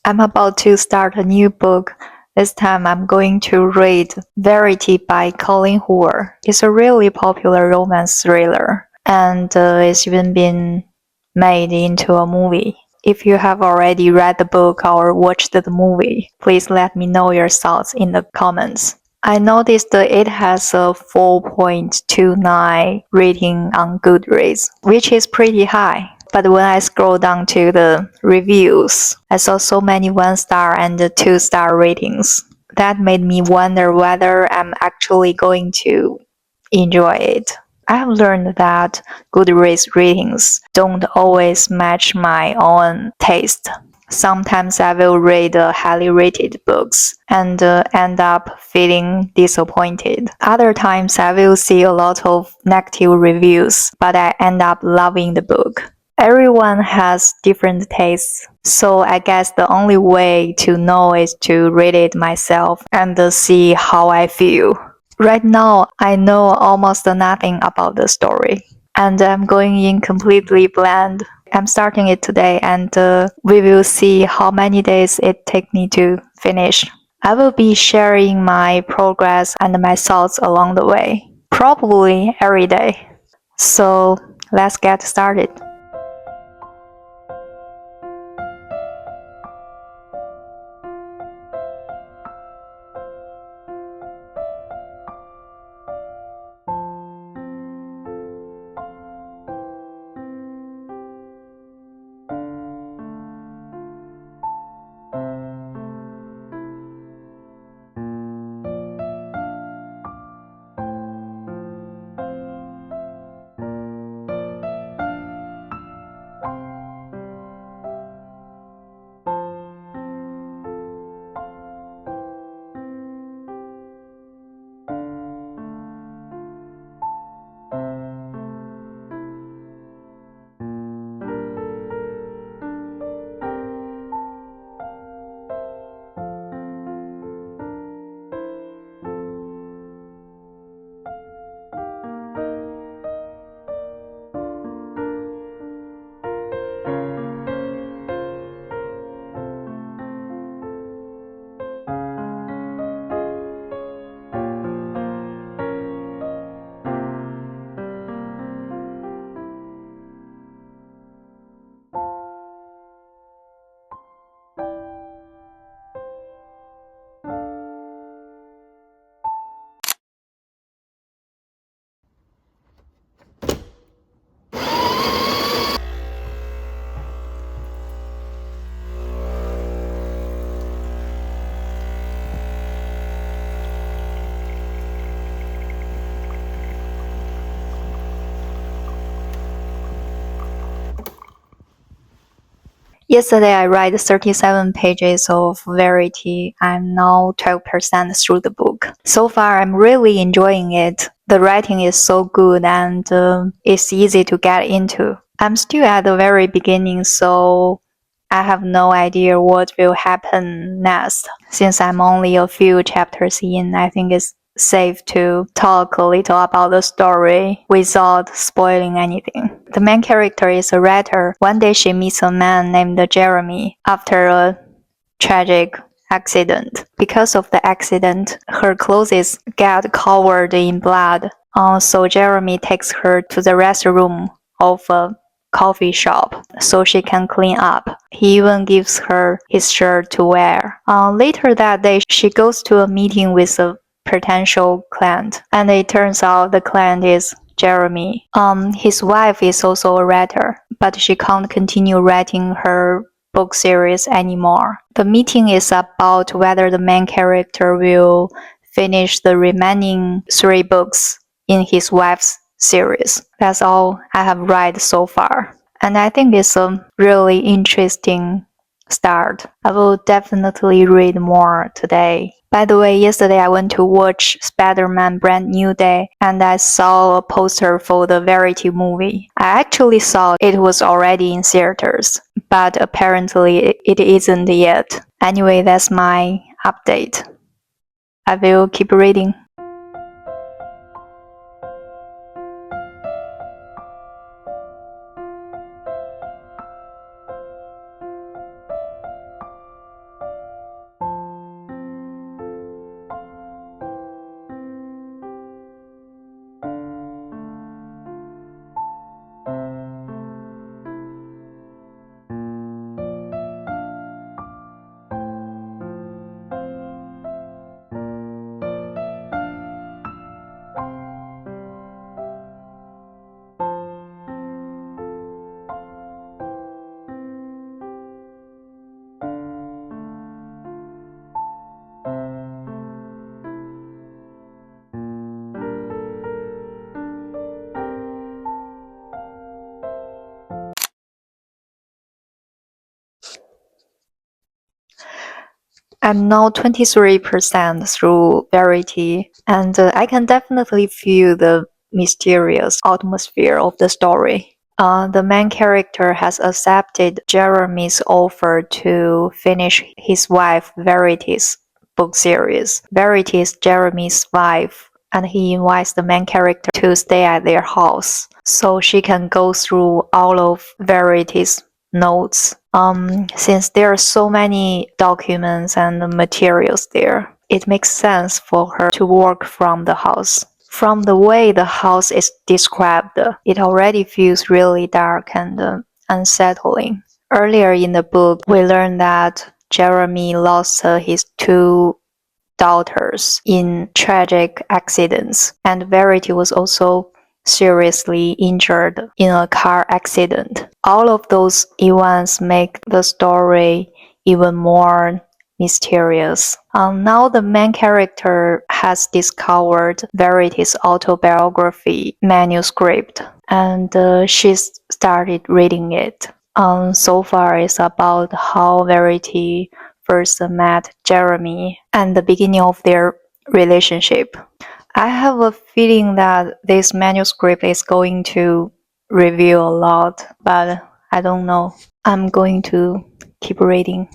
I'm about to start a new book. This time I'm going to read Verity by Colleen Hoover. It's a really popular romance thriller, and it's even been made into a movie. If you have already read the book or watched the movie, please let me know your thoughts in the comments. I noticed that it has a 4.29 rating on Goodreads, which is pretty high. But when I scroll down to the reviews, I saw so many 1-star and 2-star ratings. That made me wonder whether I'm actually going to enjoy it. I have learned that Goodreads ratings don't always match my own taste. Sometimes I will read highly rated books and end up feeling disappointed. Other times I will see a lot of negative reviews, but I end up loving the book. Everyone has different tastes, so I guess the only way to know is to read it myself and see how I feel. Right now, I know almost nothing about the story, and I'm going in completely blank. I'm starting it today, and we will see how many days it takes me to finish. I will be sharing my progress and my thoughts along the way, probably every day. So let's get started. Yesterday I read 37 pages of Verity. I'm now 12% through the book. So far I'm really enjoying it. The writing is so good and it's easy to get into. I'm still at the very beginning, so I have no idea what will happen next. Since I'm only a few chapters in, I think it's safe to talk a little about the story without spoiling anything. The main character is a writer. One day she meets a man named Jeremy after a tragic accident. Because of the accident, her clothes get covered in blood. So Jeremy takes her to the restroom of a coffee shop so she can clean up. He even gives her his shirt to wear. Later that day, she goes to a meeting with a potential client, and it turns out the client is Jeremy. His wife is also a writer, but she can't continue writing her book series anymore. The meeting is about whether the main character will finish the remaining 3 books in his wife's series. That's all I have read so far. And I think it's a really interesting start. I will definitely read more today. By the way, yesterday I went to watch Spider-Man Brand New Day and I saw a poster for the Verity movie. I actually thought it was already in theaters, but apparently it isn't yet. Anyway, that's my update. I will keep reading. I'm now 23% through Verity, and I can definitely feel the mysterious atmosphere of the story. The main character has accepted Jeremy's offer to finish his wife Verity's book series. Verity is Jeremy's wife, and he invites the main character to stay at their house so she can go through all of Verity's notes. Since there are so many documents and materials there, it makes sense for her to work from the house. From the way the house is described, it already feels really dark and unsettling. Earlier in the book, we learned that Jeremy lost his two daughters in tragic accidents, and Verity was also seriously injured in a car accident. All of those events make the story even more mysterious. Now the main character has discovered Verity's autobiography manuscript, and she's started reading it. So far, it's about how Verity first met Jeremy and the beginning of their relationship. I have a feeling that this manuscript is going to reveal a lot, but I don't know. I'm going to keep reading.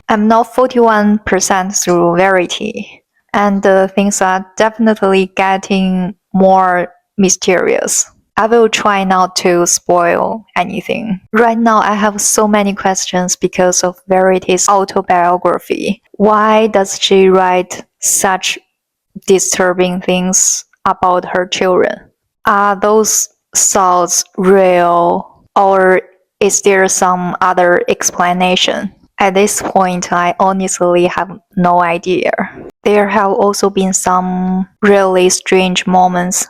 I'm now 41% through Verity, and things are definitely getting more mysterious. I will try not to spoil anything. Right now, I have so many questions because of Verity's autobiography. Why does she write such disturbing things about her children? Are those thoughts real, or is there some other explanation? At this point, I honestly have no idea. There have also been some really strange moments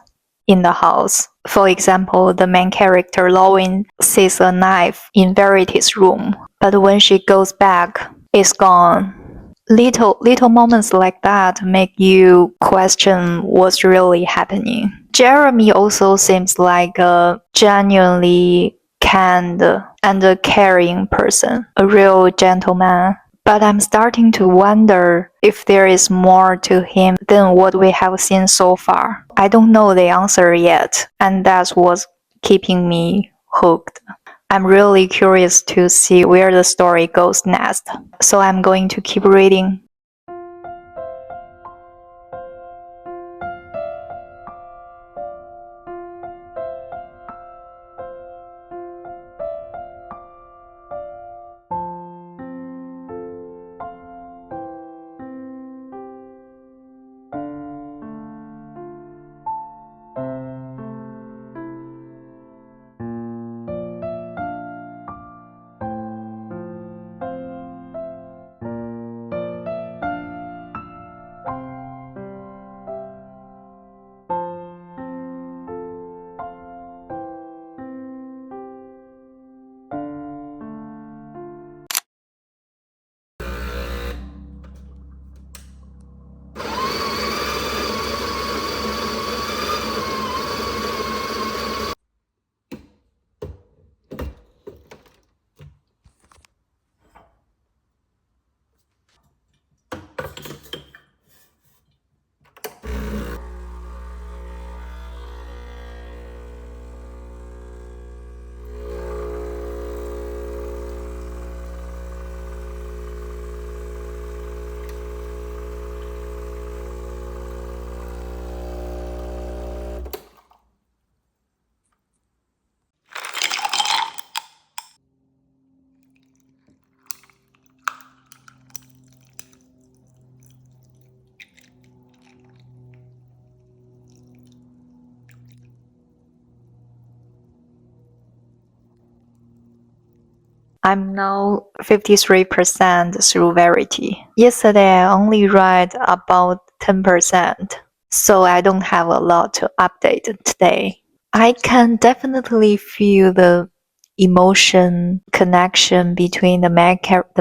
in the house. For example, the main character Lauren sees a knife in Verity's room, but when she goes back, it's gone. Little moments like that make you question what's really happening. Jeremy also seems like a genuinely kind and a caring person, a real gentleman. But I'm starting to wonder if there is more to him than what we have seen so far. I don't know the answer yet, and that's what's keeping me hooked. I'm really curious to see where the story goes next, so I'm going to keep reading. I'm now 53% through Verity. Yesterday I only read about 10%, so I don't have a lot to update today. I can definitely feel the emotion connection between the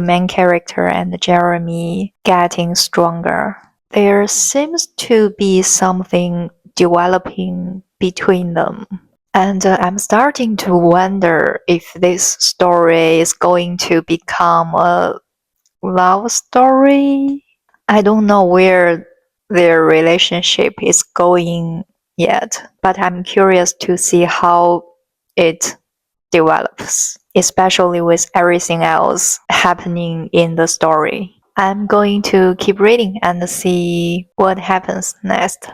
main character and Jeremy getting stronger. There seems to be something developing between them. And I'm starting to wonder if this story is going to become a love story. I don't know where their relationship is going yet, but I'm curious to see how it develops, especially with everything else happening in the story. I'm going to keep reading and see what happens next.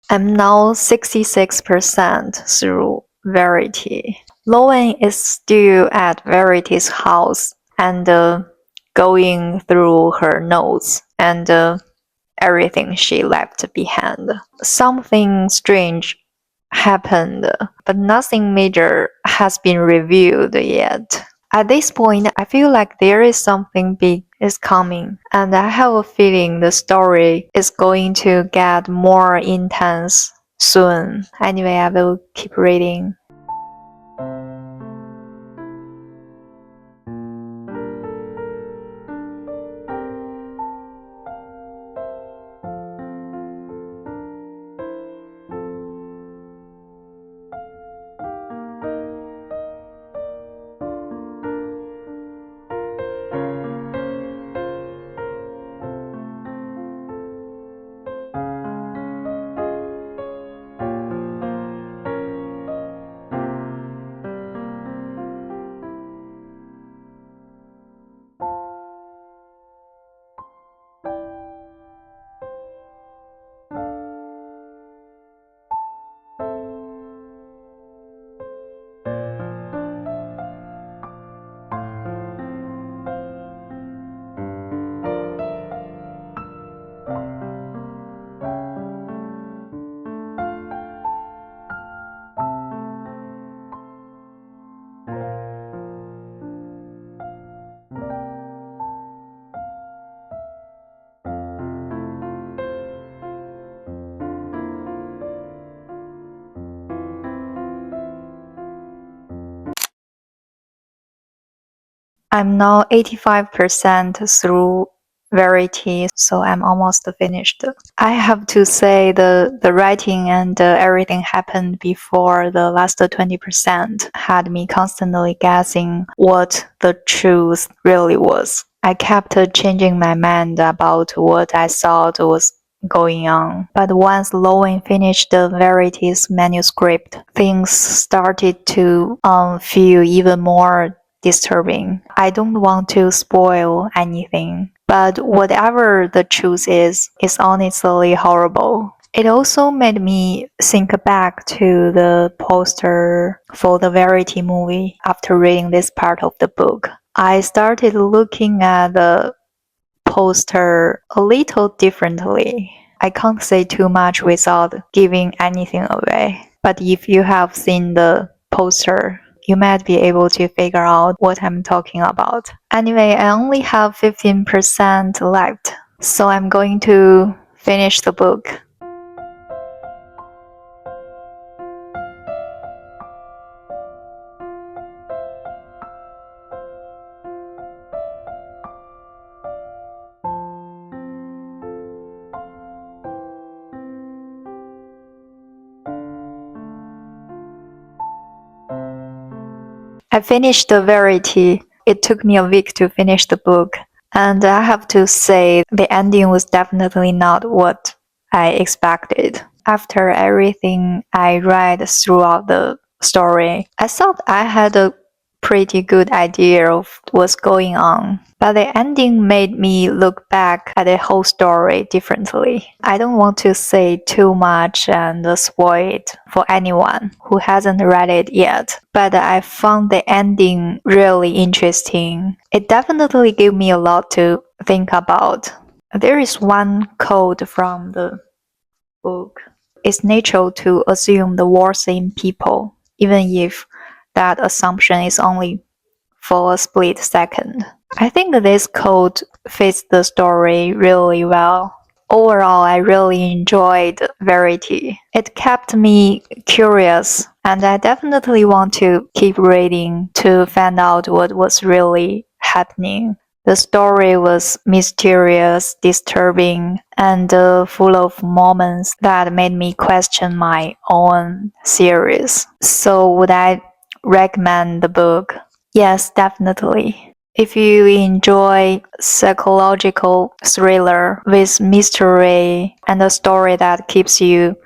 I'm now 66% through Verity. Lowen is still at Verity's house and going through her notes and everything she left behind. Something strange happened, but nothing major has been revealed yet. At this point, I feel like there is something big is coming, and I have a feeling the story is going to get more intense soon. Anyway, I will keep reading. I'm now 85% through Verity, so I'm almost finished. I have to say the writing and everything happened before the last 20% had me constantly guessing what the truth really was. I kept changing my mind about what I thought was going on. But once Lowen finished the Verity's manuscript, things started to feel even more disturbing. I don't want to spoil anything, but whatever the truth is honestly horrible. It also made me think back to the poster for the Verity movie after reading this part of the book. I started looking at the poster a little differently. I can't say too much without giving anything away, but if you have seen the poster, you might be able to figure out what I'm talking about. Anyway, I only have 15% left, so I'm going to finish the book. I finished the Verity. It took me a week to finish the book, and I have to say the ending was definitely not what I expected. After everything I read throughout the story, I thought I had a pretty good idea of what's going on, but the ending made me look back at the whole story differently. I don't want to say too much and spoil it for anyone who hasn't read it yet, but I found the ending really interesting. It definitely gave me a lot to think about. There is one quote from the book. It's natural to assume the worst in people, even if that assumption is only for a split second. I think this quote fits the story really well. Overall, I really enjoyed Verity. It kept me curious, and I definitely want to keep reading to find out what was really happening. The story was mysterious, disturbing, and full of moments that made me question my own theories. So, would I recommend the book? Yes, definitely. If you enjoy psychological thriller with mystery and a story that keeps you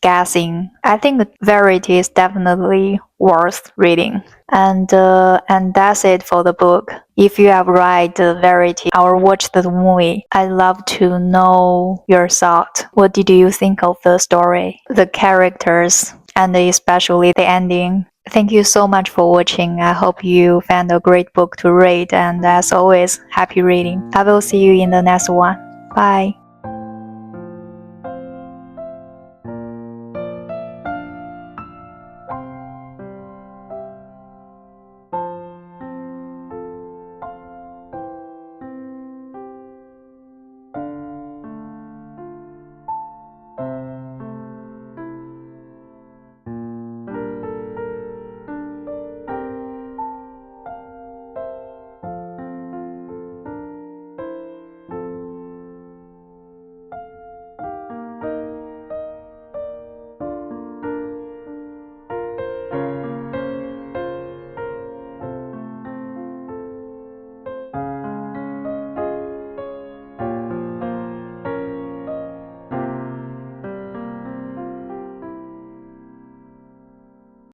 guessing, I think Verity is definitely worth reading. And that's it for the book. If you have read Verity or watched the movie, I'd love to know your thought. What did you think of the story, the characters, and especially the ending? Thank you so much for watching. I hope you found a great book to read, and as always, happy reading. I will see you in the next one. Bye.